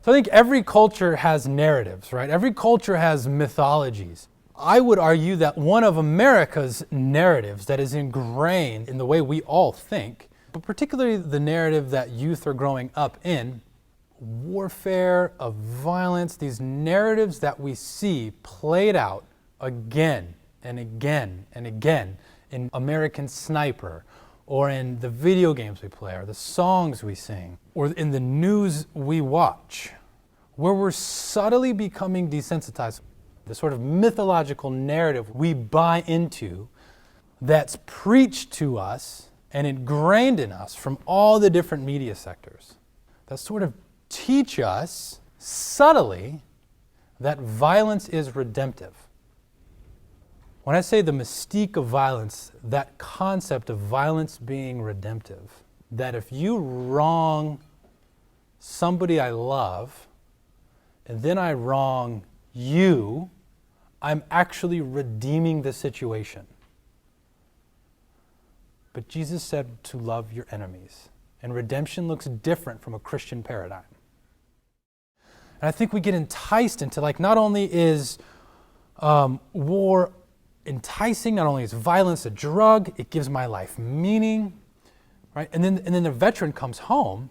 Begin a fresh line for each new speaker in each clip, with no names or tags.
So I think every culture has narratives, right? Every culture has mythologies. I would argue that one of America's narratives that is ingrained in the way we all think, but particularly the narrative that youth are growing up in, warfare, of violence, these narratives that we see played out again and again and again in American Sniper, or in the video games we play, or the songs we sing, or in the news we watch, where we're subtly becoming desensitized. The sort of mythological narrative we buy into that's preached to us and ingrained in us from all the different media sectors that sort of teach us subtly that violence is redemptive. When I say the mystique of violence, that concept of violence being redemptive, that if you wrong somebody I love, and then I wrong you, I'm actually redeeming the situation. But Jesus said to love your enemies, and redemption looks different from a Christian paradigm. And I think we get enticed into, not only is war enticing, not only is violence a drug, it gives my life meaning, right? And then the veteran comes home,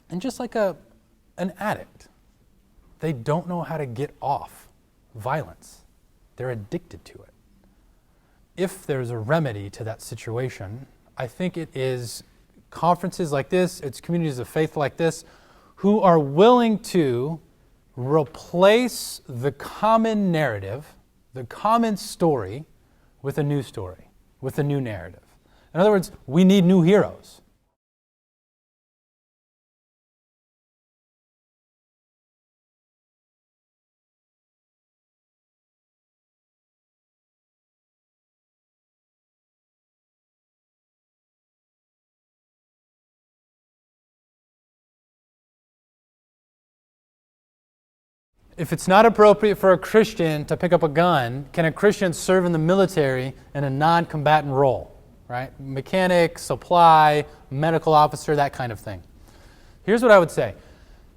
and just like an addict, they don't know how to get off violence. They're addicted to it. If there's a remedy to that situation, I think it is conferences like this, it's communities of faith like this, who are willing to replace the common narrative, the common story, with a new story, with a new narrative. In other words, we need new heroes. If it's not appropriate for a Christian to pick up a gun, can a Christian serve in the military in a non-combatant role? Right? Mechanic, supply, medical officer, that kind of thing. Here's what I would say.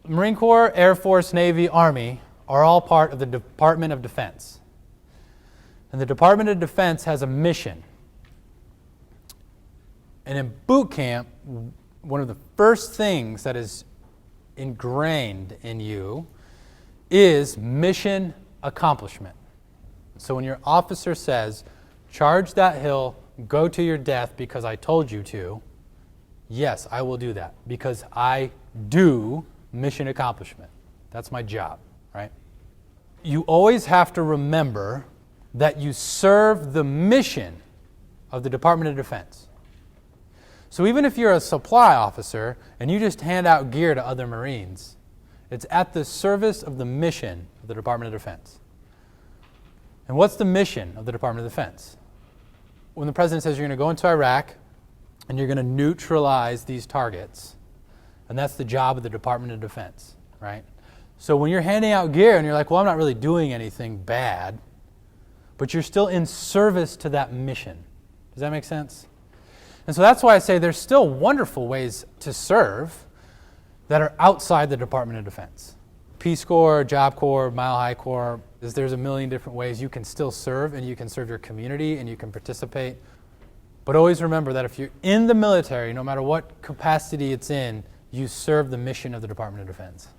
Marine Corps, Air Force, Navy, Army are all part of the Department of Defense. And the Department of Defense has a mission. And in boot camp, one of the first things that is ingrained in you is mission accomplishment. So when your officer says, charge that hill, go to your death because I told you to, yes, I will do that because I do mission accomplishment. That's my job, right? You always have to remember that you serve the mission of the Department of Defense. So even if you're a supply officer and you just hand out gear to other Marines, it's at the service of the mission of the Department of Defense. And what's the mission of the Department of Defense? When the president says you're going to go into Iraq and you're going to neutralize these targets, and that's the job of the Department of Defense, right? So when you're handing out gear and you're like, well, I'm not really doing anything bad, but you're still in service to that mission. Does that make sense? And so that's why I say there's still wonderful ways to serve that are outside the Department of Defense. Peace Corps, Job Corps, Mile High Corps. There's a million different ways you can still serve, and you can serve your community, and you can participate. But always remember that if you're in the military, no matter what capacity it's in, you serve the mission of the Department of Defense.